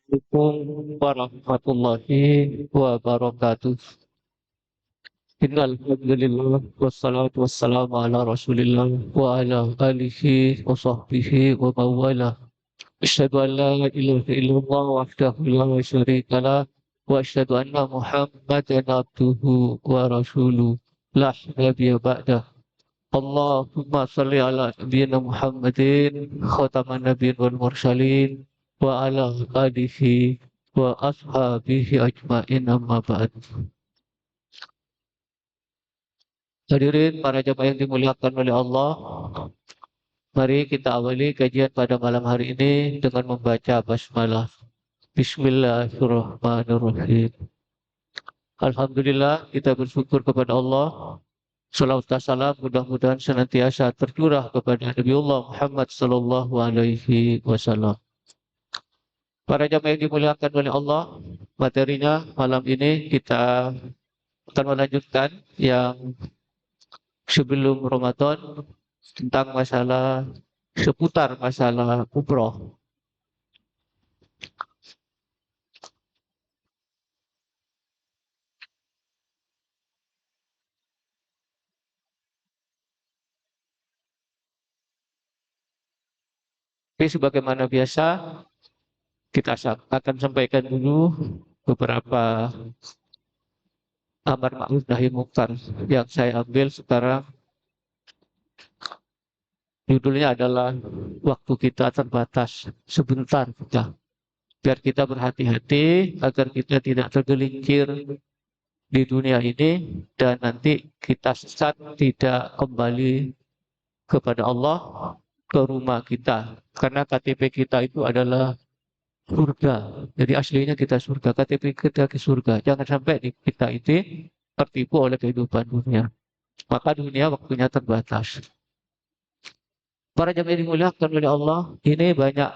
Assalamualaikum warahmatullahi wabarakatuh. Innal hamdalillah wassalatu wassalamu ala Rasulillah wa ala alihi wa sahbihi wa mawala. Asyhadu an la ilaha illallah wahdahu la syarika lah wa asyhadu anna Muhammadan abduhu wa rasuluh. La nabiyya ba'dah. Allahumma salli ala nabiyyina Muhammadin khataman nabiyyin wal mursalin wa ala alihi wa ashabihi ajma'in amma ba'd. Hadirin para jamaah yang dimuliakan oleh Allah, mari kita awali kajian pada malam hari ini dengan membaca basmalah. Bismillahirrahmanirrahim. Alhamdulillah, kita bersyukur kepada Allah. Salawat dan salam mudah-mudahan senantiasa tercurah kepada Nabiullah Muhammad sallallahu alaihi wasallam. Para jamaah yang dimuliakan oleh Allah, materinya malam ini kita akan melanjutkan yang sebelum Ramadan tentang seputar masalah umroh. Tapi sebagaimana biasa, kita akan sampaikan dulu beberapa amar ma'ruf nahi munkar yang saya ambil sekarang. Judulnya adalah waktu kita terbatas, sebentar kita. Biar kita berhati-hati agar kita tidak tergelincir di dunia ini dan nanti kita sesat tidak kembali kepada Allah, ke rumah kita. Karena KTP kita itu adalah surga. Jadi aslinya kita surga, KTP kita ke surga. Jangan sampai kita itu tertipu oleh kehidupan dunia. Maka dunia waktunya terbatas. Para jamaah yang dimuliakan oleh Allah, ini banyak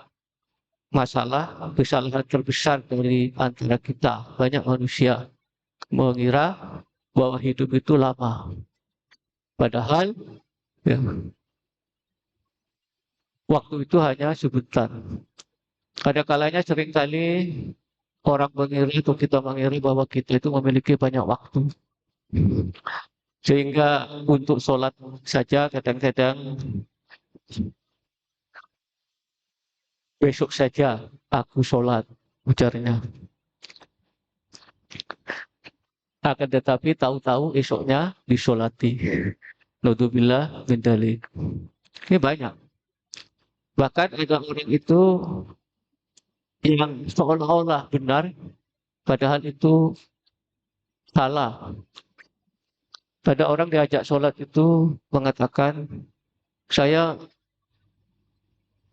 masalah, kesalahan terbesar dari antara kita. Banyak manusia mengira bahwa hidup itu lama. Padahal ya, waktu itu hanya sebentar. Ada kalanya seringkali orang mengira atau kita mengira bahwa kita itu memiliki banyak waktu. Sehingga untuk sholat saja kadang-kadang besok saja aku sholat, ujarnya. Akan tetapi tahu-tahu esoknya disolati. Naudzubillah min dzalik. Ini banyak. Bahkan ada orang itu yang seolah-olah benar, padahal itu salah. Ada orang diajak sholat itu mengatakan, saya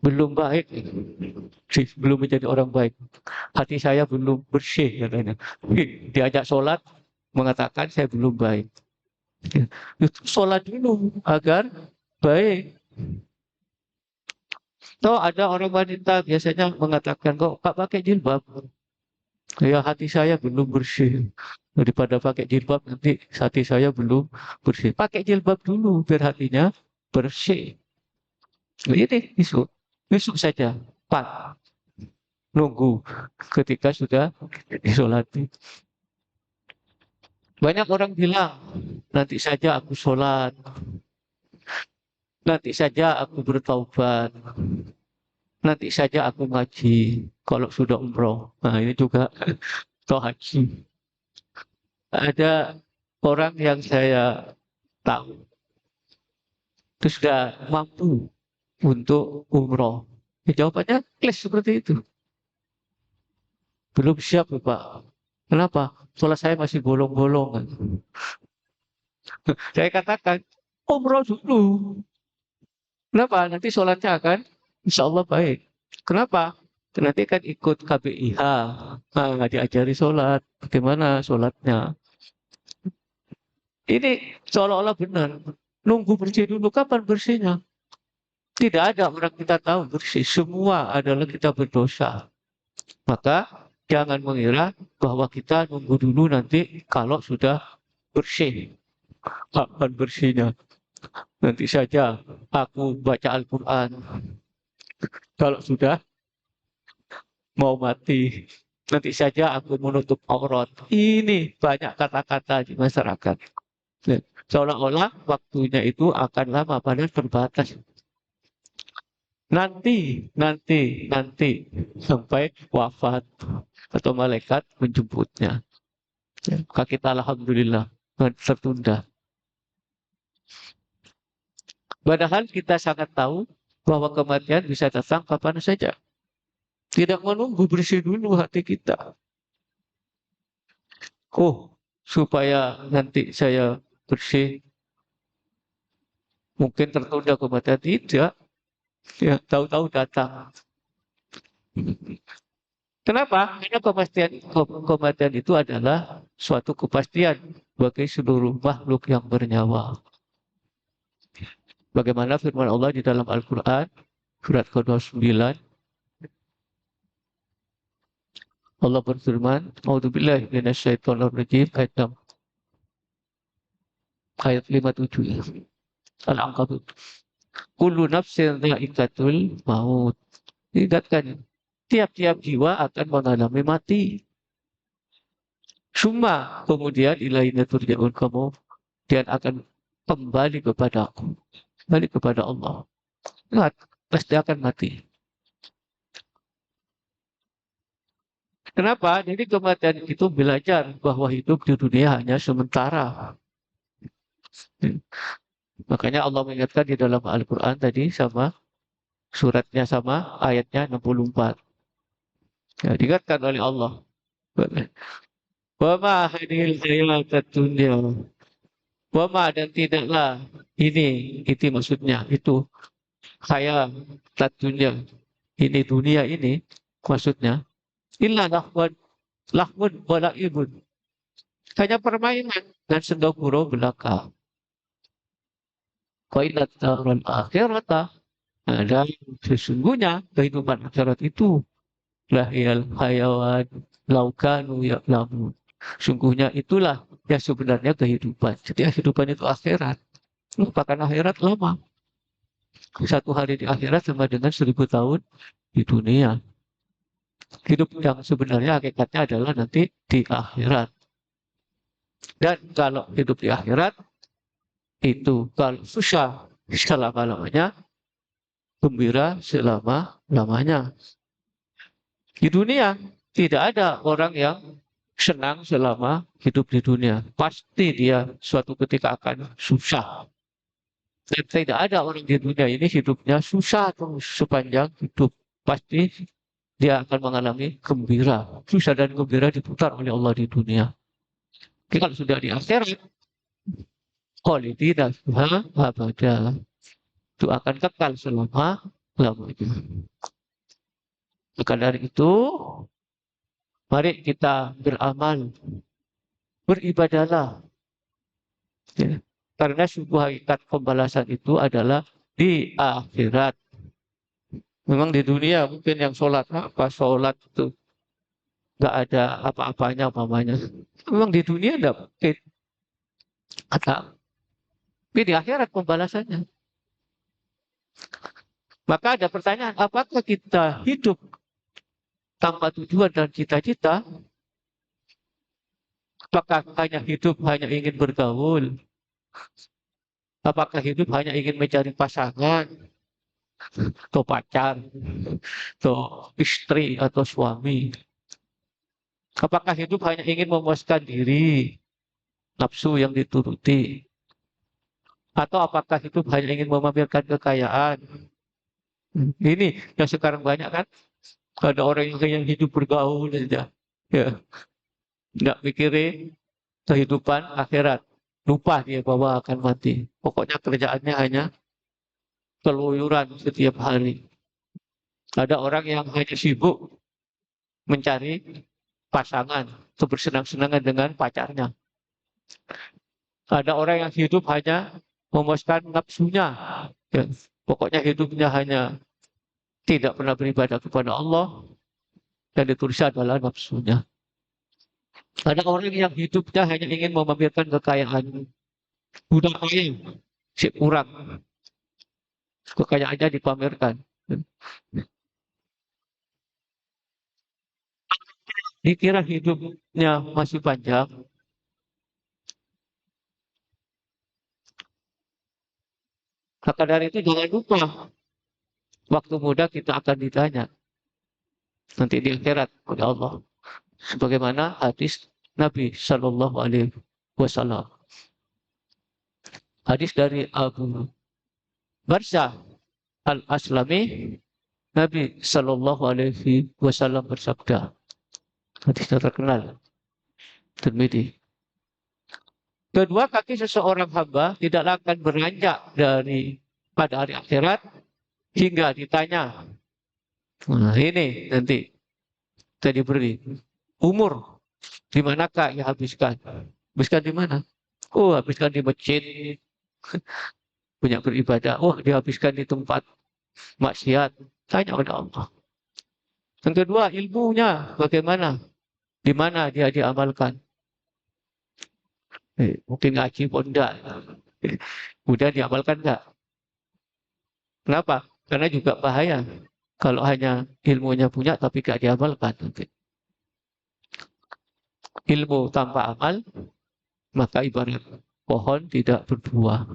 belum baik, belum menjadi orang baik. Hati saya belum bersih, katanya. Diajak sholat, mengatakan saya belum baik. Itu sholat dulu agar baik. Tahu ada orang wanita biasanya mengatakan, kok Pak pakai jilbab? Ya hati saya belum bersih. Daripada pakai jilbab nanti hati saya belum bersih. Pakai jilbab dulu biar hatinya bersih. Ini besok saja. Pak, nunggu ketika sudah disolati. Banyak orang bilang, nanti saja aku sholat, nanti saja aku bertaubat, nanti saja aku ngaji kalau sudah umroh. Nah ini juga atau haji. Ada orang yang saya tahu itu sudah mampu untuk umroh. Jawabannya klis seperti itu. Belum siap Pak. Kenapa? Sholat saya masih bolong-bolong. Saya katakan, umroh dulu. Kenapa? Nanti sholatnya akan insya Allah baik. Kenapa? Nanti kan ikut KBIH. Nah, diajari sholat. Bagaimana sholatnya? Ini seolah-olah benar. Nunggu bersih dulu. Kapan bersihnya? Tidak ada orang kita tahu bersih. Semua adalah kita berdosa. Maka jangan mengira bahwa kita nunggu dulu nanti kalau sudah bersih. Kapan bersihnya? Nanti saja aku baca Al-Quran. Kalau sudah mau mati. Nanti saja aku menutup aurat. Ini banyak kata-kata di masyarakat. Ya, seolah-olah waktunya itu akan lama, padahal terbatas. Nanti sampai wafat atau malaikat menjemputnya. Ya, maka kita alhamdulillah tertunda. Padahal kita sangat tahu bahwa kematian bisa datang kapan saja. Tidak menunggu, bersih dulu hati kita. Oh, supaya nanti saya bersih, mungkin tertunda kematian, tidak. Ya, tahu-tahu datang. Kenapa? Karena kematian itu adalah suatu kepastian bagi seluruh makhluk yang bernyawa. Bagaimana firman Allah di dalam Al-Quran, surat ke-29, Allah berfirman, A'udzubillahi minasyaitonirrajim, ayat 6, ayat 57, Al-Ankabut. Kullu nafsin dha'iqatul maut. Ingatkan, tiap-tiap jiwa akan mengalami mati. Summa, kemudian ilaina turja'un, kamu dan akan kembali kepadaku, kembali kepada Allah. Ingat, pasti akan mati. Kenapa? Jadi kematian itu belajar bahwa hidup di dunia hanya sementara. Makanya Allah mengingatkan di dalam Al-Quran tadi sama suratnya sama ayatnya 64. Ya, diingatkan oleh Allah. Wa ma hadhil hayatat dunya. Wa ma dan tidaklah ini, itu maksudnya, itu hayatat dunya. Ini dunia ini maksudnya illa lahwun wa la'ibun. Hanya permainan dan senda gurau belaka. Wa inna daral akhirata, dan sesungguhnya kehidupan akhirat itu lahiyal hayawan laukanu ya'lamun. Sungguhnya itulah yang sebenarnya kehidupan. Jadi kehidupan itu akhirat. Lupakan akhirat lama. Satu hari di akhirat sama dengan 1000 tahun di dunia. Hidup yang sebenarnya hakikatnya adalah nanti di akhirat. Dan kalau hidup di akhirat, itu kalau susah selama-lamanya, gembira selama-lamanya. Di dunia, tidak ada orang yang senang selama hidup di dunia. Pasti dia suatu ketika akan susah. Dan tidak ada orang di dunia ini hidupnya susah terus sepanjang hidup. Pasti dia akan mengalami gembira. Susah dan gembira diputar oleh Allah di dunia. Tapi kalau sudah di akhirat, khalidina fiha abada. Itu akan kekal selama-lamanya. Maka dari itu, mari kita beramal, beribadahlah. Ya. Karena sebuah hakikat pembalasan itu adalah di akhirat. Memang di dunia mungkin yang sholat sholat itu nggak ada apa-apanya umpamanya. Memang di dunia tidak mungkin. Tapi di akhirat pembalasannya. Maka ada pertanyaan, apakah kita hidup tanpa tujuan dan cita-cita? Apakah hanya ingin bergaul? Apakah hidup hanya ingin mencari pasangan, atau pacar, atau istri, atau suami? Apakah hidup hanya ingin memuaskan diri, nafsu yang dituruti? Atau apakah hidup hanya ingin memamerkan kekayaan? Ini yang sekarang banyak kan? Ada orang yang hidup bergaul saja. Ya, nggak mikirin kehidupan akhirat. Lupa dia bahwa akan mati. Pokoknya kerjaannya hanya keluyuran setiap hari. Ada orang yang hanya sibuk mencari pasangan atau bersenang-senangan dengan pacarnya. Ada orang yang hidup hanya memuaskan nafsunya. Ya, pokoknya hidupnya hanya tidak pernah beribadah kepada Allah dan ditulisnya adalah nafsunya. Ada orang yang hidupnya hanya ingin memamerkan kekayaan. Udah kaya, si kurang. Kekayaannya dipamerkan. dikira hidupnya masih panjang, maka dari itu jangan lupa waktu muda kita akan ditanya nanti di akhirat oleh Allah. Sebagaimana hadis Nabi Shallallahu Alaihi Wasallam. Hadis dari Abu Barzah Al-Aslami, Nabi Shallallahu Alaihi Wasallam bersabda, hadisnya terkenal, Tirmidzi. Kedua kaki seseorang hamba tidaklah akan beranjak dari pada hari akhirat hingga ditanya. Nah, ini nanti kita diberi umur di manakah ia habiskan? Habiskan di mana? Oh, habiskan di masjid, banyak beribadah. Oh, dihabiskan di tempat maksiat. Tanya oleh Allah. Yang kedua, ilmunya bagaimana? Di mana dia diamalkan? Mungkin ngaji pun enggak. Udah diamalkan enggak? Kenapa? Karena juga bahaya. Kalau hanya ilmunya punya tapi enggak diamalkan. Ilmu tanpa amal, maka ibarat pohon tidak berbuah.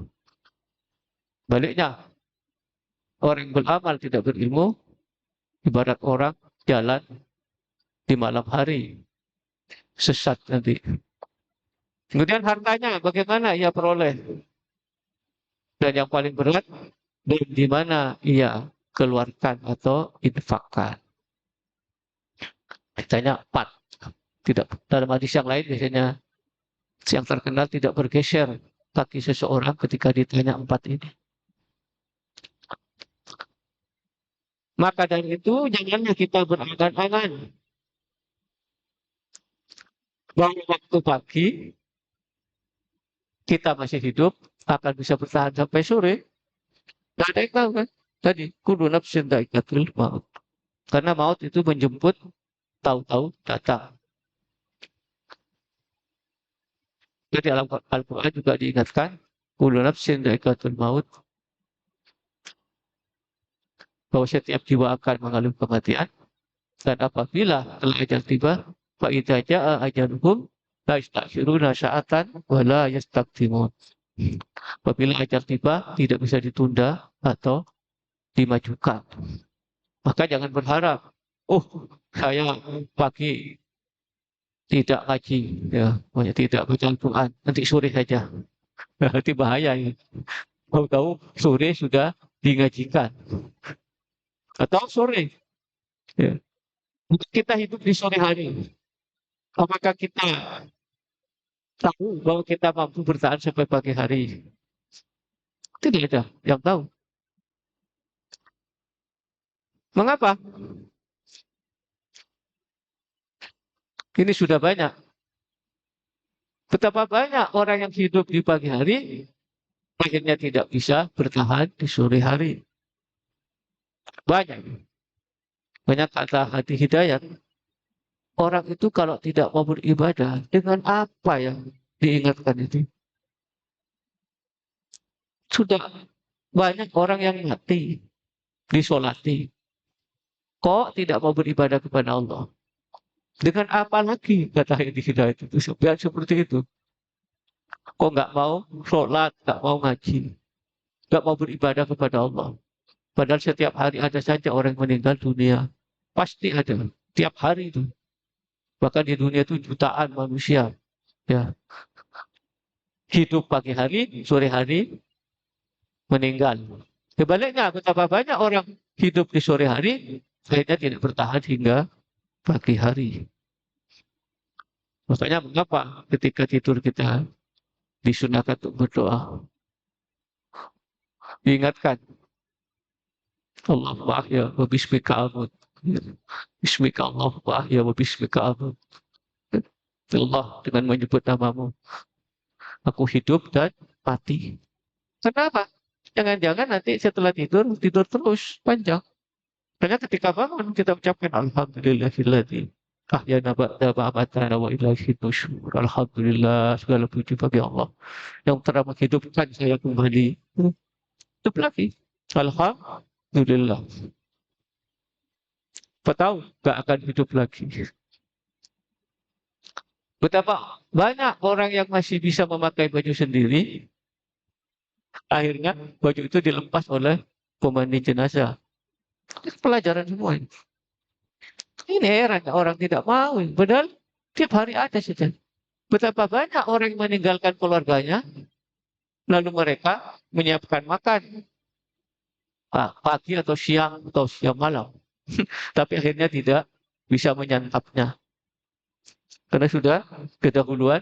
Baliknya, orang beramal tidak berilmu, ibarat orang jalan di malam hari, sesat nanti. Kemudian hartanya bagaimana ia peroleh? Dan yang paling berat, dan di mana ia keluarkan atau infakkan. Ditanya 4. Tidak, dalam hadis yang lain biasanya yang terkenal tidak bergeser kaki seseorang ketika ditanya 4 ini. Maka dari itu janganlah kita berangan-angan bahwa waktu pagi kita masih hidup akan bisa bertahan sampai sore. Tidak ada yang tahu kan? Tadi, kullu nafsin dha'iqatul maut. Karena maut itu menjemput tahu-tahu datang. Jadi dalam Al-Quran juga diingatkan, kullu nafsin dha'iqatul maut, bahwa setiap jiwa akan mengalami kematian. Dan apabila telah ajal tiba, fa'idha ja'a ajaluhum, la yastakhiruna sa'atan, wa la yastaqdimun. Apabila ajal tiba, tidak bisa ditunda atau dimajukan. Maka jangan berharap, oh saya pagi tidak ngaji, ya, tidak baca Al-Quran, nanti sore saja. Nanti bahaya ya. Tahu-tahu sore sudah dingajikan. Atau sore. Ya. Kita hidup di sore hari. Apakah kita tahu bahwa kita mampu bertahan sampai pagi hari? Tidak ada yang tahu. Mengapa? Ini sudah banyak. Betapa banyak orang yang hidup di pagi hari, akhirnya tidak bisa bertahan di sore hari. Banyak. Banyak kata hati hidayat. Orang itu kalau tidak mau beribadah, dengan apa yang diingatkan itu? Sudah banyak orang yang mati, disolati. Kok tidak mau beribadah kepada Allah? Dengan apa lagi kata hati hidayat itu? Seperti itu. Kok nggak mau sholat, nggak mau ngaji, nggak mau beribadah kepada Allah? Padahal setiap hari ada saja orang meninggal dunia. Pasti ada. Tiap hari itu. Bahkan di dunia itu jutaan manusia. Ya. Hidup pagi hari, sore hari, meninggal. Sebaliknya, betapa banyak orang hidup di sore hari, akhirnya tidak bertahan hingga pagi hari. Makanya mengapa ketika tidur kita disunahkan untuk berdoa. Diingatkan, Allahu ahya wa bismika amut. Bismika Allahu ahya wa bismika amut. Allah dengan menyebut namamu. Aku hidup dan mati. Kenapa? Jangan-jangan nanti setelah tidur, tidur terus, panjang. Karena ketika bangun, kita ucapkan Alhamdulillahilladzi ahyana ba'da ma'amatana wa ilaihi nusyur. Alhamdulillah, segala puji bagi Allah yang telah menghidupkan saya kembali. Hidup lagi. Alhamdulillah. Apa tahu, gak akan hidup lagi. Betapa banyak orang yang masih bisa memakai baju sendiri, akhirnya baju itu dilepas oleh pemandi jenazah. Itu pelajaran semua ini. Ini heran orang tidak mau. Padahal tiap hari ada saja. Betapa banyak orang yang meninggalkan keluarganya, lalu mereka menyiapkan makan pagi atau siang malam. Tapi akhirnya tidak bisa menyantapnya. Karena sudah kedahuluan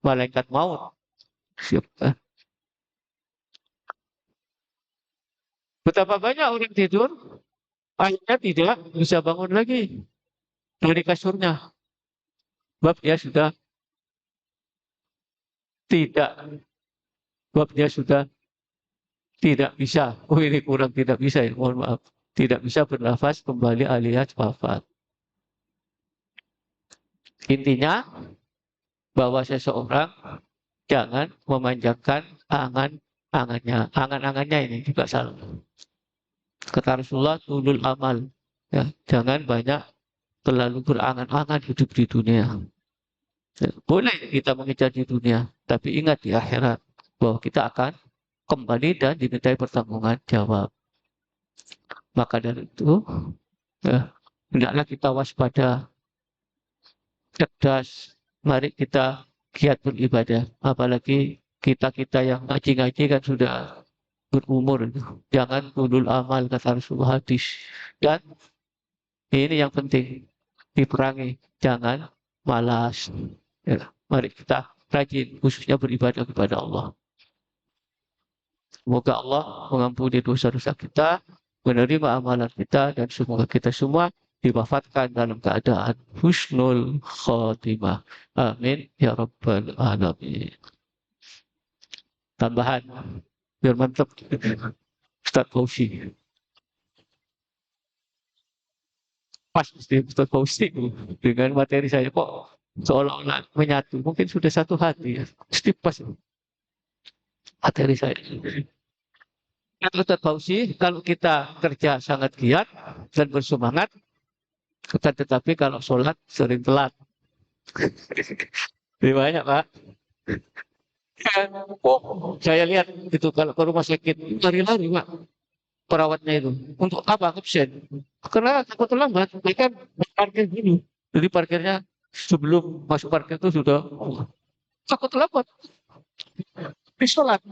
malaikat maut. Siap. Betapa banyak orang tidur, akhirnya tidak bisa bangun lagi dari kasurnya. Sebab dia sudah tidak, sebab dia sudah tidak bisa. Oh ini kurang tidak bisa ya, mohon maaf. Tidak bisa bernafas kembali alias wafat. Intinya bahwa seseorang jangan memanjakan angan-angannya. Angan-angannya ini juga salah. Kata Rasulullah, tulul amal. Ya, jangan banyak terlalu berangan-angan hidup di dunia. Ya, boleh kita mengejar di dunia, tapi ingat di akhirat bahwa kita akan kembali dan dimintai pertanggungan jawab. Maka dari itu, ya, hendaklah kita waspada, cerdas. Mari kita giat beribadah. Apalagi kita-kita yang ngaji-ngaji kan sudah berumur. Jangan ulul amal kata Rasulullah hadis. Dan ini yang penting diperangi. Jangan malas. Ya, mari kita rajin khususnya beribadah kepada Allah. Semoga Allah mengampuni dosa-dosa kita, menerima amalan kita, dan semoga kita semua diwafatkan dalam keadaan husnul khotimah. Amin ya rabbal alamin. Tambahan biar mantap Ustaz Fauzi. Pas Ustaz Fauzi dengan materi saya kok seolah-olah menyatu. Mungkin sudah satu hati ya. Pasti pas materi saya. Kata Ustaz Fauzi, kalau kita kerja sangat giat dan bersemangat, tetapi kalau sholat sering telat. Lebih banyak, Pak. Oh, saya lihat itu kalau ke rumah sakit lari-lari, Pak, perawatnya itu. Untuk apa? Absen. Karena takut terlambat. Mereka parkir gini. Jadi parkirnya sebelum masuk parkir itu sudah takut terlambat. Di sholat.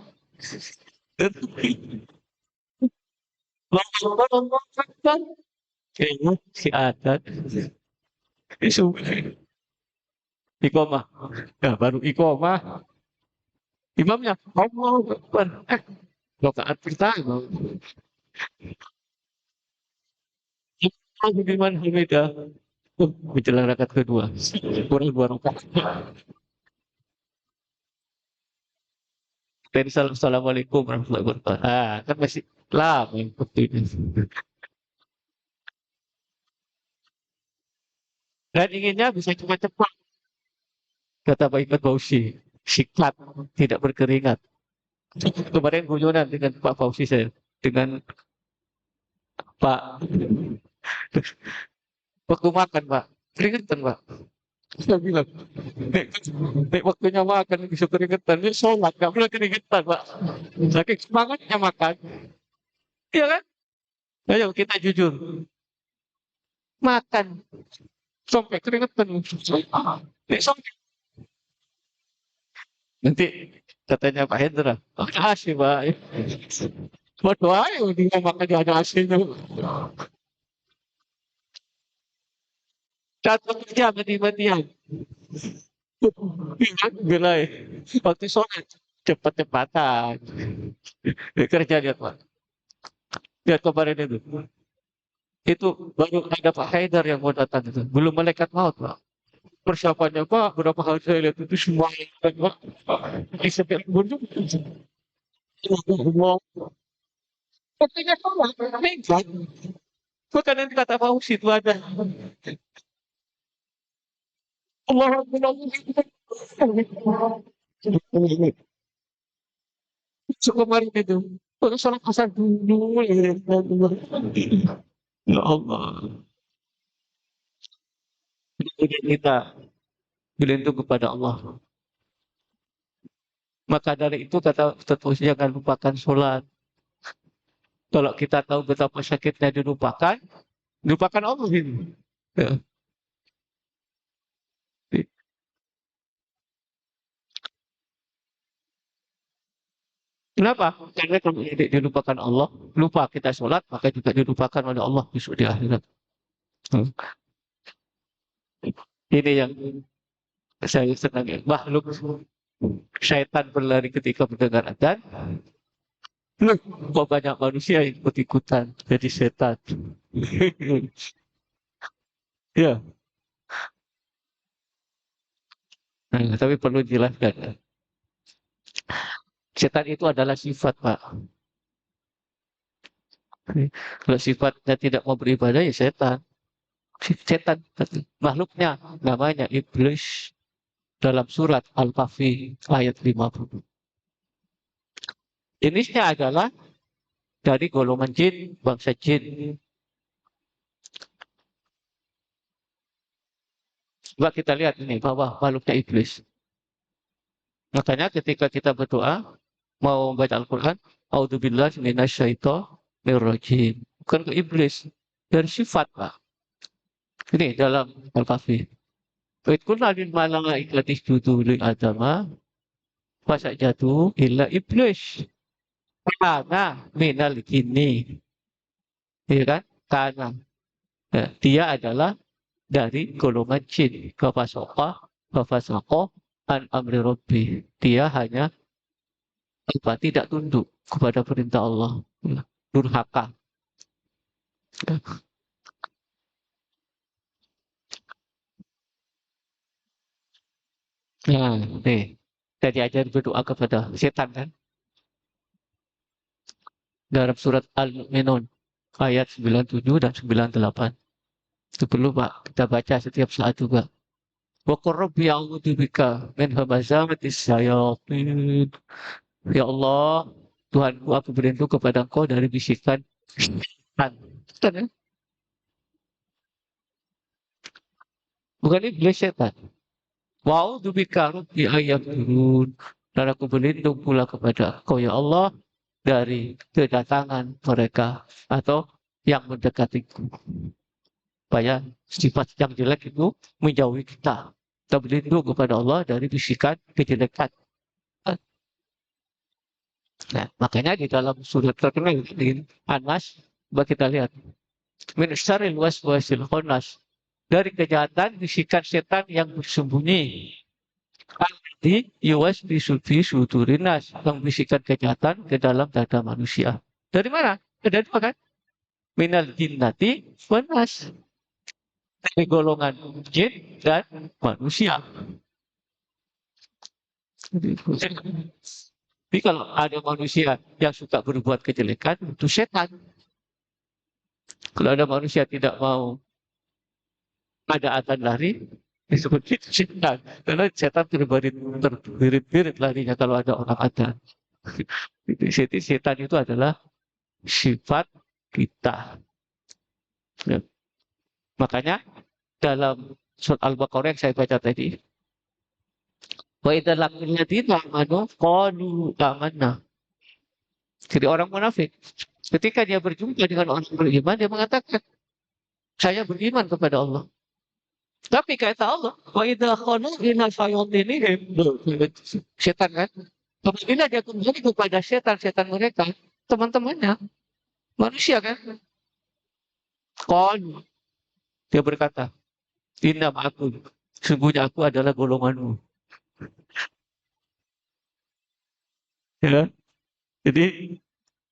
Kayaknya si adat. Isu. Ikomah. Ya, baru ikomah. Imamnya, Allah Akbar. Rakaat pertama. Aku di mana hamidah. Menjelang rakaat kedua. Kurang dua rakaat. Dari salam assalamualaikum warahmatullahi wabarakatuh. Ah, kan masih lama yang waktu ini. Dan inginnya bisa cepat-cepat. Kata Pak Iqbal Fauzi. Siklat, tidak berkeringat. Kemarin kunjungan dengan Pak Fauzi saya. Dengan Pak. Waktu makan, Pak. Keringetan, Pak. Saya bilang, nek waktunya makan bisa keringetan. Ini sholat, gak boleh keringetan, Pak. Saking semangatnya makan. Iya kan? Ayo kita jujur. Makan. Sampai keringetan. Nek sampai. Nanti katanya Pak Hendra, ada AC, Pak. Waduh, ayo dia makan ada AC-nya. Datang kerja mati-matian. Gelai. Waktu sore cepat-cepatan. Kerja lihat, Pak. Lihat kemarin itu. Itu baru ada Pak Haidar yang mau datang itu. Belum malaikat maut, Pak. Persiapannya, Pak, berapa kali saya lihat itu semua Pak. Di setiap kunjung. Ketika sholat, pegang. Bukan nanti kata Fauzi itu ada. Allah kemarin itu. Kalau sholat asar dulu. Ya Allah. Kemudian kita berlindung kepada Allah. Maka dari itu kata Ustaz jangan lupakan sholat. Kalau kita tahu betapa sakitnya dilupakan, lupakan Allah ini. Ya. Kenapa? Karena kalau dilupakan Allah, lupa kita sholat, maka juga dilupakan oleh Allah besok di akhirat. Hmm. Ini yang saya senang. Makhluk syaitan berlari ketika mendengar adzan. Kok banyak manusia yang ikut-ikutan jadi setan. Ya, nah, tapi perlu jelaskan. Setan itu adalah sifat, Pak. Kalau sifatnya tidak mau beribadah, ya setan. Setan, makhluknya namanya iblis dalam surat Al-Kahfi ayat 50. Jenisnya adalah dari golongan jin, bangsa jin. Coba kita lihat ini bahwa makhluknya iblis. Makanya ketika kita berdoa, mau baca Al-Quran, A'udzubillahi minasyaitonirrajim. Bukan ke iblis. Dari sifat, Pak. Ini dalam Al-Kahfi. Wa idh qulna lil malaikati isjudu li Adama fasajadu illa iblis. Kana minal jinni. Iya kan? Kana. Ya, dia adalah dari golongan jin. Fafasoqa an amri rabbi. Dia hanya tidak tunduk kepada perintah Allah. Durhaka. Nah, nih. Jadi ajar berdoa kepada setan kan? Dalam surat Al-Mu'minun ayat 97 dan 98. Itu perlu Pak, kita baca setiap saat juga. Wa qur rabbi a'udzubika min hamazatis syayatin. Ya Allah, Tuhanku aku berlindung kepada Engkau dari bisikan setan. Setan ya? Bukan iblis setan. Wa a'udzubika rabbi ayyadurun. Dan aku berlindung pula kepada Engkau ya Allah dari kedatangan mereka atau yang mendekatiku. Supaya sifat yang jelek itu menjauhi kita. Kita berlindung kepada Allah dari bisikan kejelekan. Nah, makanya di dalam surat terkenal di Anas, coba kita lihat. Min syarril waswasil khannas. Dari kejahatan bisikan setan yang bersembunyi. Alladzi yuwaswisu fi sudurinas, yang bisikan kejahatan ke dalam dada manusia. Dari mana? Ada dua kan? Minal jinnati wan nas. Dari golongan jin dan manusia. Jadi kalau ada manusia yang suka berbuat kejelekan, itu setan. Kalau ada manusia tidak mau ada adzan lari, disebut itu setan. Karena setan terbirit-birit larinya kalau ada orang adzan. Setan itu adalah sifat kita. Ya. Makanya dalam surat Al-Baqarah yang saya baca tadi, wa idza laqul ladzina amanu qalu amanna. Jadi orang munafik ketika dia berjumpa dengan orang beriman, dia mengatakan, saya beriman kepada Allah. Tapi kata Allah, wa idza khanu ila syayatinihim. Setan kan? Apabila dia kembali kepada setan-setan mereka, teman-temannya, manusia kan? Qalu, dia berkata, inna ma'akum, sungguhnya aku adalah golonganmu. Ya. Jadi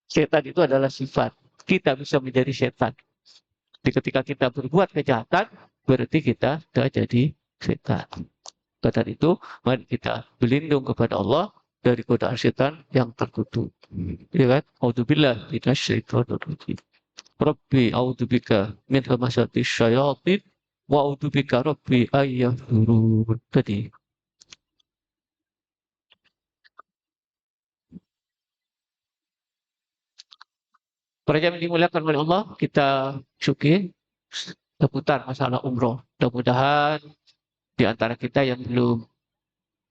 setan itu adalah sifat. Kita bisa menjadi setan. Jadi ketika kita berbuat kejahatan, berarti kita sudah jadi setan. Karena itu, mari kita berlindung kepada Allah dari godaan setan yang tertutup. Ya kan? A'udzubillah minasyaitonir rajim. Rabbi a'udzubika min hamazatis syayatin wa a'udzubika rabbi ayyahdurun. Tadi. Para jamaah dimuliakan oleh Allah, kita syukur seputar masalah umroh. Mudah-mudahan di antara kita yang belum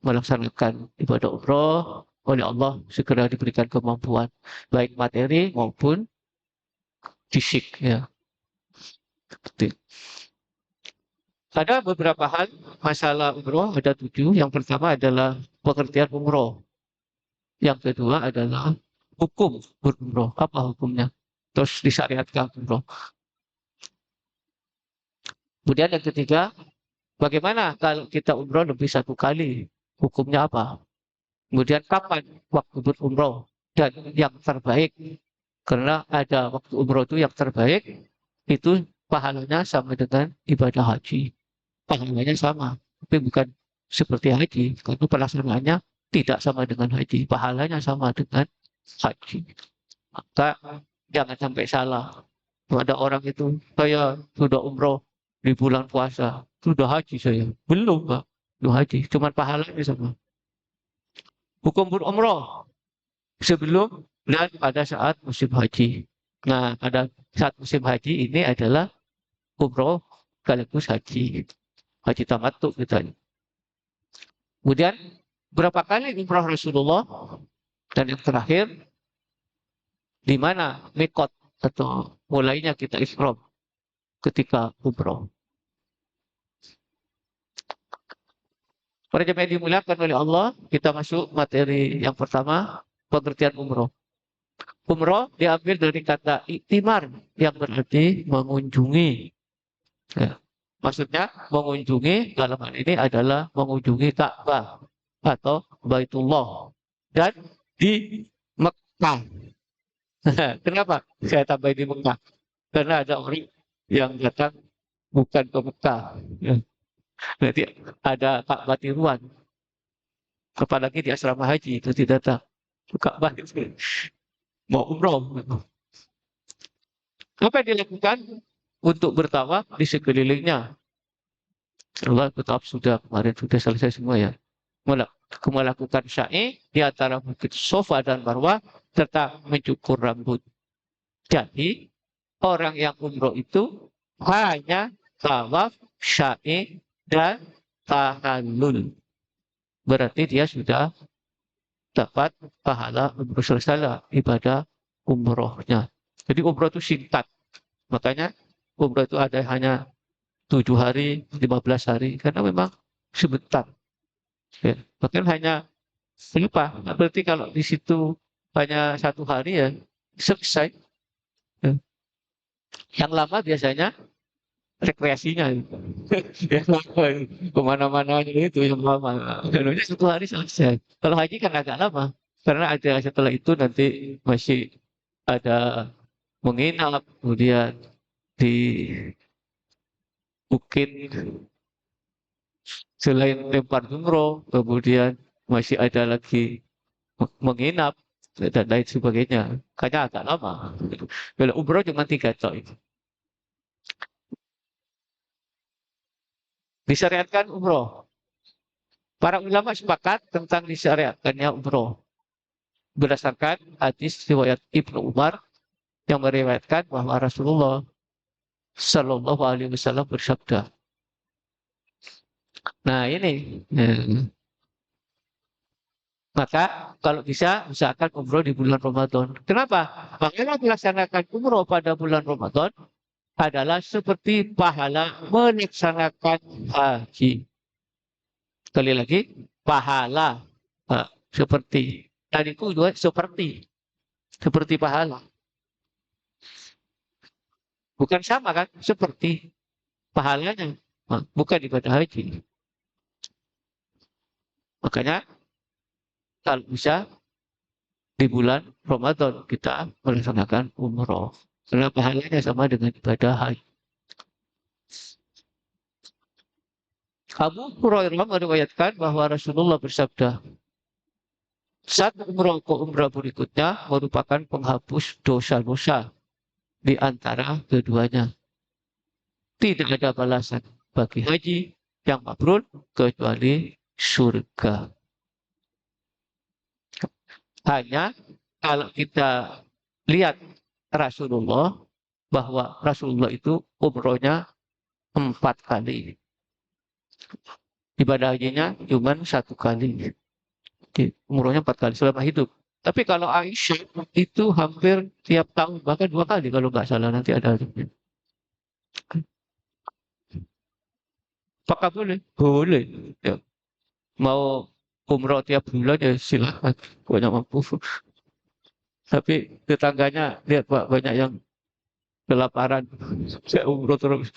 melaksanakan ibadah umroh, oleh Allah segera diberikan kemampuan baik materi maupun fisik ya. Seperti ada beberapa hal masalah umroh, ada 7. Yang pertama adalah pengertian umroh. Yang kedua adalah hukum berumroh. Apa hukumnya? Terus disyariatkan umroh. Kemudian yang ketiga, bagaimana kalau kita umroh lebih 1 kali? Hukumnya apa? Kemudian kapan waktu berumroh? Dan yang terbaik, karena ada waktu umroh itu yang terbaik, itu pahalanya sama dengan ibadah haji. Pahalanya sama, tapi bukan seperti haji, karena pelaksanaannya tidak sama dengan haji. Pahalanya sama dengan haji. Maka jangan sampai salah. Ada orang itu, saya sudah umroh di bulan puasa, sudah haji saya. Belum, Pak. Belum haji, cuma pahalanya sama. Hukum berumroh sebelum dan pada saat musim haji. Nah, pada saat musim haji ini adalah umroh sekaligus haji. Haji tamattu gitu. Kemudian berapa kali umroh Rasulullah? Dan yang terakhir, di mana mikot atau mulainya kita ihram ketika umroh. Para jemaah yang dimuliakan oleh Allah, kita masuk materi yang pertama, pengertian umroh. Umroh diambil dari kata iktimar yang berarti mengunjungi. Ya. Maksudnya mengunjungi dalam hal ini adalah mengunjungi Ka'bah atau Baitullah dan di Mekah. Kenapa saya tambah di Mekah? Karena ada orang yang datang bukan ke Mekah. Ya. Berarti ada Ka'bah tiruan. Apalagi di asrama haji itu tidak datang. Ka'bah itu mau umroh. Apa yang dilakukan untuk bertawaf di sekelilingnya? Allah bertawaf sudah kemarin sudah selesai semua ya. Melakukan sa'i di antara bukit Sofa dan Marwah serta mencukur rambut. Jadi orang yang umroh itu hanya tawaf, sa'i dan tahallul. Berarti dia sudah dapat pahala umroh selesai ibadah umrohnya. Jadi umroh itu singkat. Makanya umroh itu ada hanya 7 hari, 15 hari. Karena memang sebentar. Ya. Bahkan hanya lupa. Berarti kalau di situ hanya 1 hari ya selesai. Ya. Yang lama biasanya rekreasinya. Yang lama kemana-mana itu yang lama. Karena 1 hari selesai. Kalau haji kan agak lama. Karena ada setelah itu nanti masih ada menginap, kemudian di bukit selain lempar jumroh, kemudian masih ada lagi menginap dan lain sebagainya. Kayaknya agak lama. Kalau umroh cuma 3 coy. Disyariatkan umroh. Para ulama sepakat tentang disyariatkannya umroh. Berdasarkan hadis riwayat Ibnu Umar yang meriwayatkan bahwa Rasulullah Shallallahu Alaihi Wasallam bersabda. Nah ini, maka kalau bisa usahakan umroh di bulan Ramadan. Kenapa? Bagaimana melaksanakan umroh pada bulan Ramadan adalah seperti pahala melaksanakan haji. Sekali lagi, pahala seperti. Dan itu juga seperti pahala. Bukan sama kan? Seperti pahalanya, bukan ibadah haji. Makanya kalau bisa di bulan Ramadan kita melaksanakan umroh. Karena pahalanya sama dengan ibadah haji. Abu Hurairah meriwayatkan bahwa Rasulullah bersabda, satu umroh ke umroh berikutnya merupakan penghapus dosa-dosa di antara keduanya. Tidak ada balasan bagi haji yang mabrur kecuali surga. Hanya kalau kita lihat Rasulullah, bahwa Rasulullah itu umrohnya 4 kali. Ibadah hajinya cuma 1 kali. Umrohnya 4 kali selama hidup. Tapi kalau Aisyah itu hampir tiap tahun, bahkan 2 kali kalau nggak salah nanti ada. Apakah boleh? Boleh. Ya. Mau umroh tiap bulan ya silakan. Banyak mampu. Tapi tetangganya lihat Pak banyak yang kelaparan. Saya umroh terus.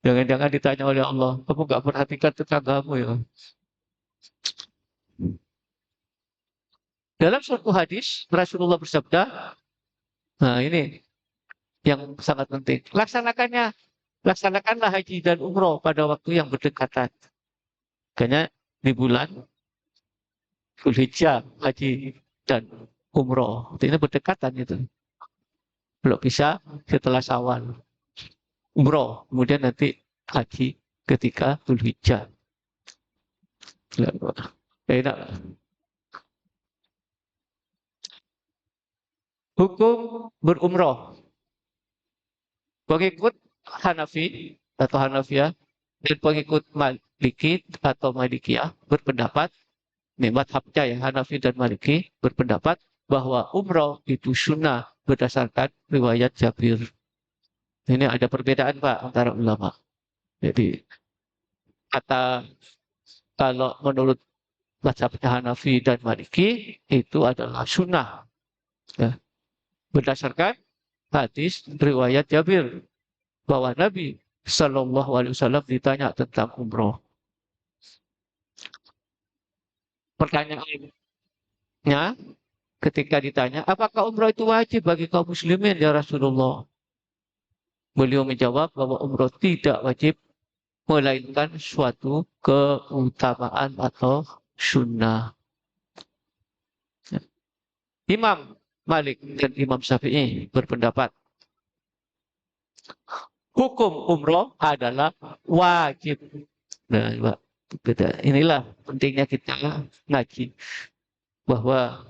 Jangan-jangan ditanya oleh Allah, kamu nggak perhatikan tetanggamu ya? Dalam suatu hadis, Rasulullah bersabda, nah ini yang sangat penting. Laksanakanlah haji dan umroh pada waktu yang berdekatan. Makanya di bulan Dzulhijjah haji dan umroh. Ini berdekatan itu. Kalau bisa setelah Syawal. Umroh, kemudian nanti haji ketika Dzulhijjah. Enak. Hukum berumroh. Pengikut Hanafi atau Hanafiyah dan pengikut Maliki atau Malikiyah berpendapat, nih madhabnya ya Hanafi dan Maliki berpendapat bahwa umroh itu sunnah berdasarkan riwayat Jabir. Ini ada perbedaan Pak antara ulama. Jadi kata kalau menurut mazhabnya Hanafi dan Maliki itu adalah sunnah ya, berdasarkan hadis riwayat Jabir bahwa Nabi Shallallahu Alaihi Wasallam ditanya tentang umroh. Pertanyaannya ketika ditanya, apakah umroh itu wajib bagi kaum muslimin ya Rasulullah? Beliau menjawab bahwa umroh tidak wajib, melainkan suatu keutamaan atau sunnah. Imam Malik dan Imam Syafi'i berpendapat, hukum umroh adalah wajib. Nah, beda. Inilah pentingnya kita ngaji. Bahwa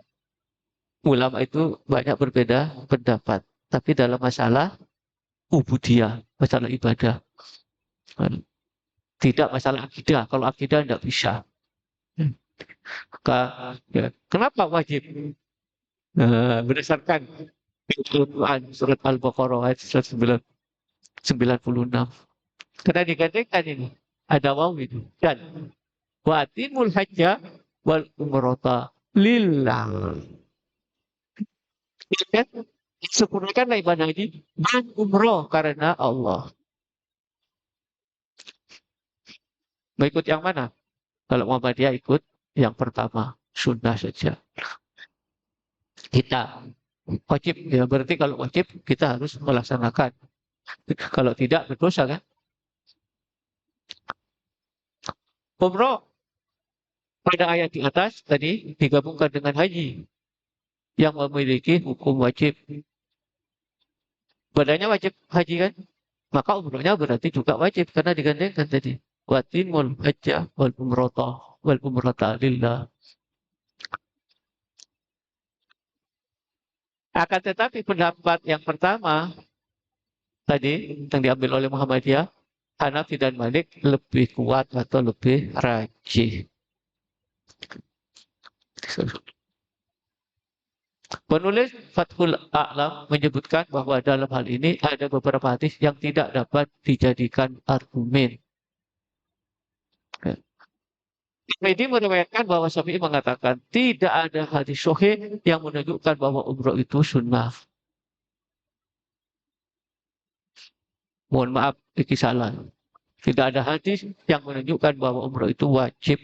ulama itu banyak berbeda pendapat. Tapi dalam masalah ubudiyah, masalah ibadah. Tidak masalah akidah. Kalau akidah tidak bisa. Kenapa wajib? Berdasarkan Al-Quran surat Al-Baqarah ayat 96. Karena digandengkan ini. Ada waw itu. Dan watimul hajjah wal umrata lillah. Sempurnakanlah ibadah haji dan umroh karena Allah. Mau ikut yang mana? Kalau Muhammadiyah ikut yang pertama, sunnah saja. Kita wajib, ya berarti kalau wajib kita harus melaksanakan. Kalau tidak berdosa kan? Umroh pada ayat di atas tadi digabungkan dengan haji yang memiliki hukum wajib. Badannya wajib haji kan? Maka umrohnya berarti juga wajib karena digandengkan tadi. Watimul hajjah wal umrata lillah. Akan tetapi pendapat yang pertama tadi yang diambil oleh Muhammadiyah, Hanafi dan Malik lebih kuat atau lebih rajih. Penulis Fathul A'lam menyebutkan bahwa dalam hal ini ada beberapa hadis yang tidak dapat dijadikan argumen. Ini meriwayatkan bahwa Syafi'i mengatakan tidak ada hadis sahih yang menunjukkan bahwa umroh itu sunnah. Mohon maaf, ini salah. Tidak ada hadis yang menunjukkan bahwa umroh itu wajib.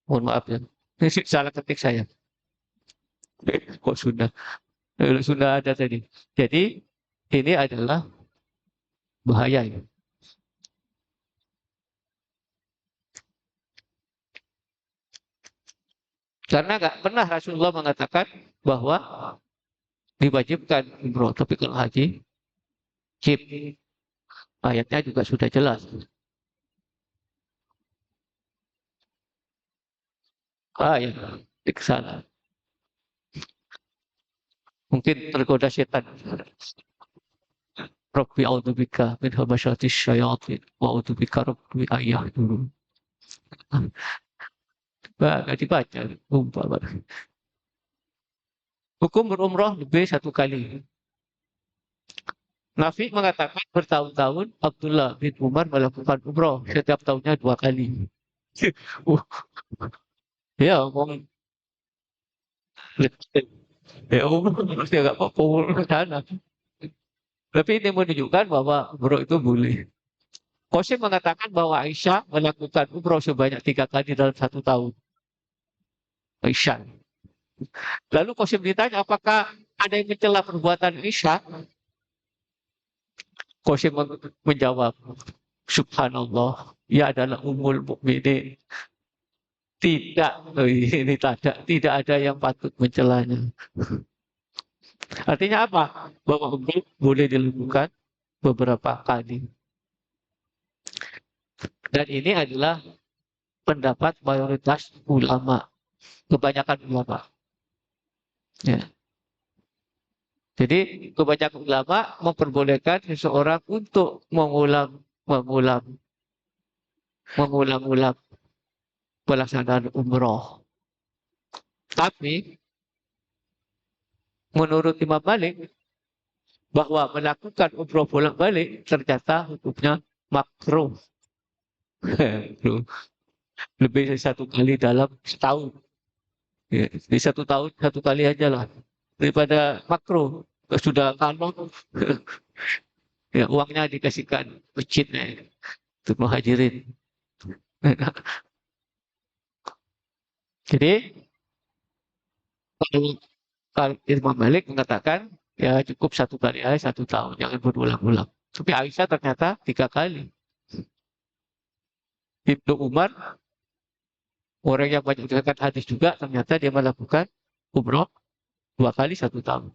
Mohon maaf ya. Ini salah ketik saya. Kok sunnah? Sunnah ada tadi. Jadi ini adalah bahaya ya. Karena nggak pernah Rasulullah mengatakan bahwa diwajibkan umroh, tapi kalau haji, wajib. Ayatnya juga sudah jelas. Ya, di sana. Mungkin tergoda setan. Rabbi a'udzubika min hamasyati syayatin wa a'udzubika rabbi ayahdurun. Nggak dibaca. Umpama. Hukum berumroh lebih satu kali. Nafi mengatakan bertahun-tahun Abdullah bin Umar melakukan umroh setiap tahunnya 2 kali. Uh, ya, ngomong ya umroh dia nggak apa-apa umroh ke sana. Tapi ini menunjukkan bahwa umroh itu boleh. Qasim mengatakan bahwa Aisyah melakukan umroh sebanyak 3 kali dalam 1 tahun. Aisyah. Lalu Qasim ditanya apakah ada yang mencela perbuatan Aisyah? Qasim menjawab, Subhanallah, ia adalah umul mukminin. Tidak, ini tidak ada yang patut mencelanya. Artinya apa? Bahwa umroh boleh dilakukan beberapa kali. Dan ini adalah pendapat mayoritas ulama, kebanyakan ulama. Ya. Jadi kebanyakan ulama memperbolehkan seseorang untuk mengulang-ulang pelaksanaan umroh. Tapi menurut Imam Malik bahwa melakukan umroh bolak-balik ternyata hukumnya makruh. Lebih dari 1 kali dalam setahun. Ya, di 1 tahun 1 kali aja lah. Daripada makruh. Sudah kanon, ya, uangnya dikasihkan masjidnya untuk muhajirin. Jadi kalau, kalau Imam Malik mengatakan ya cukup 1 kali aja 1 tahun, jangan berulang-ulang. Tapi Aisyah ternyata 3 kali. Ibnu Umar, orang yang banyak mengatakan hadis juga, ternyata dia melakukan umroh 2 kali 1 tahun.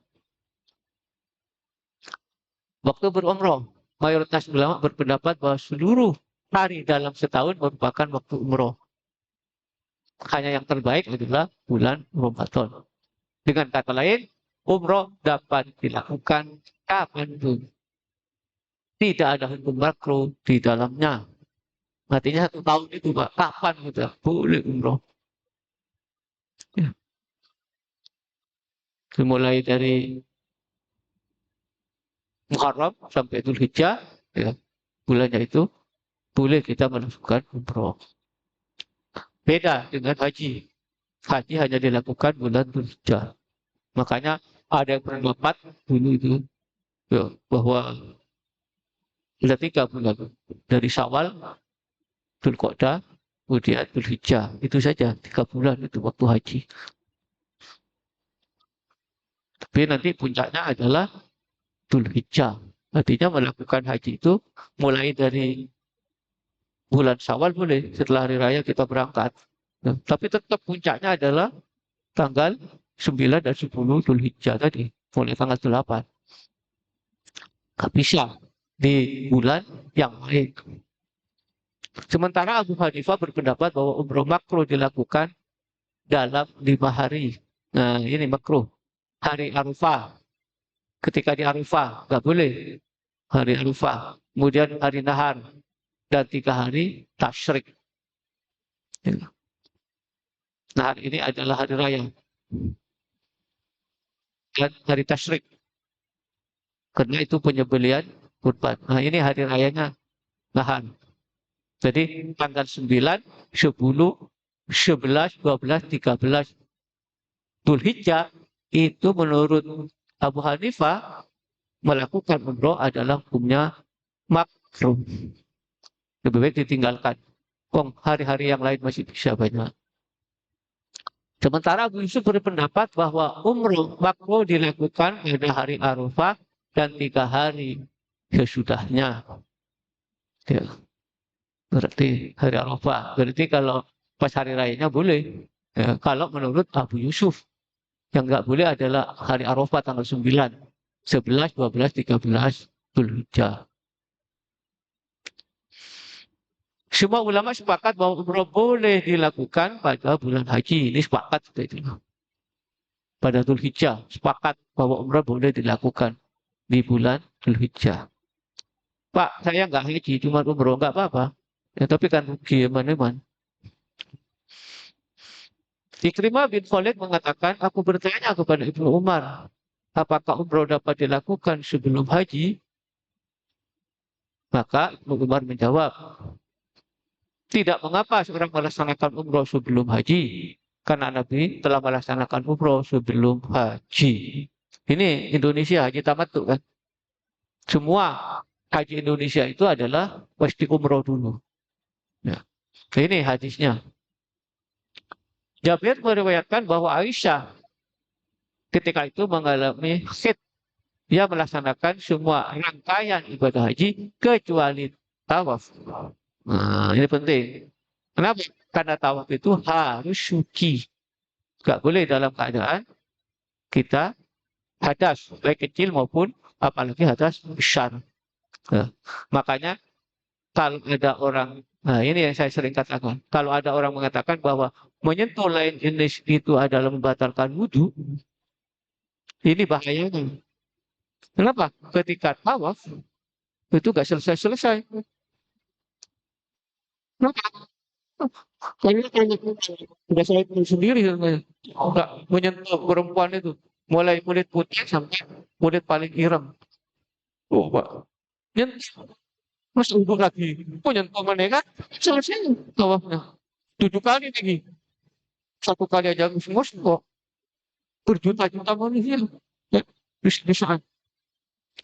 Waktu berumroh, mayoritas ulama berpendapat bahwa seluruh hari dalam setahun merupakan waktu umroh. Hanya yang terbaik adalah bulan Ramadan. Dengan kata lain, umroh dapat dilakukan kapanpun. Tidak ada hukum makruh di dalamnya. Artinya 1 tahun itu Pak, kapan kita boleh umroh. Ya. Dimulai dari Muharram sampai Idul Hijjah, ya, bulannya itu boleh kita melakukan umroh. Beda dengan haji. Haji hanya dilakukan bulan Idul Hijjah. Makanya ada yang berpendapat dulu itu ya, bahwa ada 3 bulan dari Syawal, Dzulqa'dah, kemudian Dzulhijjah. Itu saja 3 bulan itu waktu haji. Tapi nanti puncaknya adalah Dzulhijjah. Artinya melakukan haji itu mulai dari bulan Syawal boleh, setelah hari raya kita berangkat. Nah, tapi tetap puncaknya adalah tanggal 9 dan 10 Dzulhijjah tadi, mulai tanggal 8. Gak bisa di bulan yang lain. Sementara Abu Hanifah berpendapat bahwa umroh makruh dilakukan dalam 5 hari. Nah, ini makruh. Hari Arafah. Ketika di Arafah, nggak boleh. Hari Arafah. Kemudian hari Nahar. Dan 3 hari Tasyrik. Nahar ini adalah hari raya. Dan hari Tasyrik. Karena itu penyembelihan kurban. Nah, ini hari rayanya Nahar. Jadi tanggal 9, 10, 11, 12, 13 Dzulhijjah itu menurut Abu Hanifah melakukan umroh adalah hukumnya makruh. Lebih baik ditinggalkan. Hari-hari yang lain masih bisa banyak. Sementara Abu Yusuf berpendapat bahwa umroh makruh dilakukan pada hari Arafah dan 3 hari sesudahnya. Ya. Berarti hari Arafah. Berarti kalau pas hari rayanya boleh. Ya, kalau menurut Abu Yusuf. Yang nggak boleh adalah hari Arafah tanggal 9, 11, 12, 13 Dzulhijjah. Semua ulama sepakat bahwa umroh boleh dilakukan pada bulan haji. Ini sepakat itu. Pada Dzulhijjah sepakat bahwa umroh boleh dilakukan di bulan Dzulhijjah. Pak, saya nggak haji, cuma umroh nggak apa-apa. Ya, tapi kan rugi eman-eman. Ikrimah bin Khalid mengatakan, aku bertanya kepada Ibnu Umar, apakah umroh dapat dilakukan sebelum haji? Maka Ibnu Umar menjawab, tidak mengapa seorang melaksanakan umroh sebelum haji, karena Nabi telah melaksanakan umroh sebelum haji. Ini Indonesia haji tamattu kan. Semua haji Indonesia itu adalah pasti umroh dulu. Ya. Ini hadisnya. Jabir meriwayatkan bahwa Aisyah ketika itu mengalami haid. Dia melaksanakan semua rangkaian ibadah haji kecuali tawaf. Nah, ini penting. Kenapa? Karena tawaf itu harus suci. Gak boleh dalam keadaan kita hadas, baik kecil maupun apalagi hadas besar. Nah, makanya kalau ada orang, nah ini yang saya sering katakan, kalau ada orang mengatakan bahwa menyentuh lain jenis itu adalah membatalkan wudhu, ini bahayanya. Kenapa? Ketika tawaf itu gak selesai-selesai. Kenapa? Karena udah saya tahu sendiri, nggak menyentuh perempuan itu, mulai kulit putih sampai kulit paling irem. Oh, Pak. Nyentuh, terus untuk lagi, menyentuh mereka, selesai tawafnya. 7 kali lagi. 1 kali aja mus kok berjuta-juta manusia. Ya, bisa.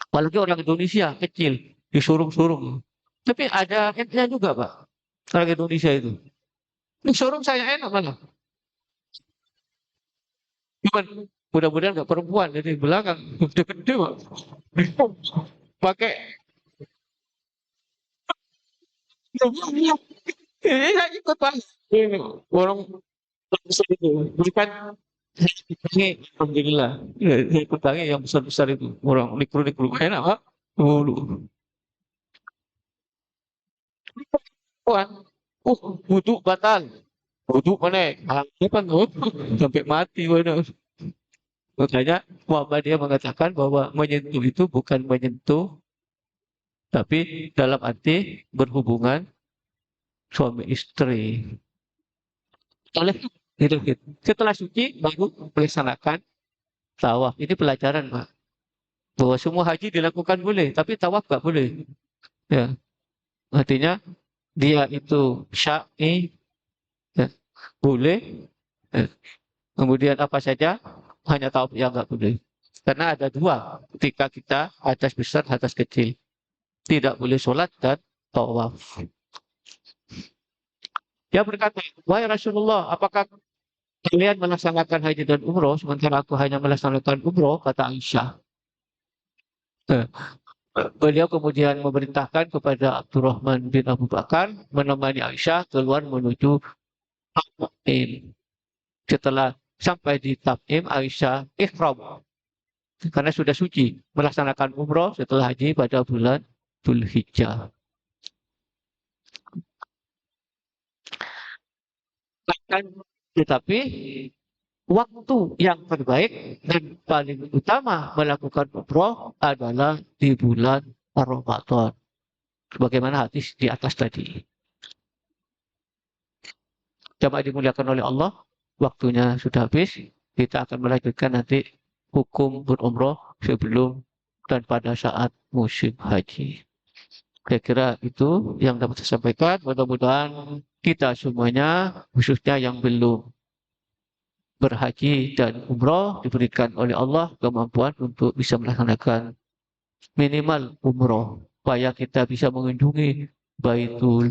Apalagi orang Indonesia kecil, disuruh-suruh. Tapi ada etnya juga, Pak. Orang Indonesia itu. Disuruh saya enak malah. Cuman mudah-mudahan nggak perempuan jadi belakang gede-gede, Pak. Pakai iya ikut Pak. Ini orang besar itu. Bukan saya ikutannya alhamdulillah. Ya, saya ikutannya yang besar-besar itu. Orang mikro-mikro enak, Pak. Dulu. Wah, wudhu batal. Wudhu mana? Apa kan sampai mati mana? Makanya Muhammadiyah mengatakan bahwa menyentuh itu bukan menyentuh, tapi dalam arti berhubungan suami istri. Oleh itu, setelah suci baru melaksanakan tawaf. Ini pelajaran, Pak. Bahwa semua haji dilakukan boleh, tapi tawaf nggak boleh. Ya, artinya dia itu syar'i, ya, boleh. Ya. Kemudian apa saja hanya tawaf yang nggak boleh. Karena ada dua ketika kita hadas besar, hadas kecil. Tidak boleh sholat dan tawaf. Dia berkata, wahai Rasulullah, apakah kalian melaksanakan haji dan umroh sementara aku hanya melaksanakan umroh? Kata Aisyah. Beliau kemudian memerintahkan kepada Abdurrahman bin Abu Bakar menemani Aisyah keluar menuju Taim. Setelah sampai di Taim, Aisyah ihram karena sudah suci melaksanakan umroh setelah haji pada bulan Dzulhijjah. Tetapi waktu yang terbaik dan paling utama melakukan umroh adalah di bulan Ramadan. Sebagaimana hadis di atas tadi. Jamaah dimuliakan oleh Allah, waktunya sudah habis. Kita akan melanjutkan nanti hukum berumroh sebelum dan pada saat musim haji. Saya kira itu yang dapat saya sampaikan. Mudah-mudahan kita semuanya, khususnya yang belum berhaji dan umroh, diberikan oleh Allah kemampuan untuk bisa melaksanakan minimal umroh, supaya kita bisa mengunjungi Baitullah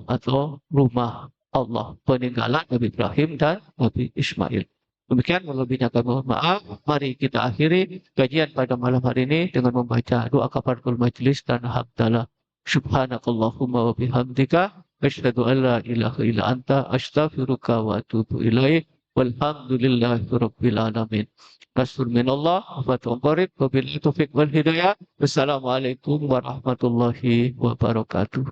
atau rumah Allah peninggalan Nabi Ibrahim dan Nabi Ismail. Demikian, melebihnya kami mohon maaf. Mari kita akhiri kajian pada malam hari ini dengan membaca doa kafaratul majlis dan hamdalah. Subhanakallahumma wa bihamdika asyhadu an la ilaha illa anta astaghfiruka wa atubu ilaik. Walhamdulillahi rabbil alamin. Nasrul minallah wa tawfiq wa bil taufiq wal hidayah. Wassalamualaikum warahmatullahi wabarakatuh.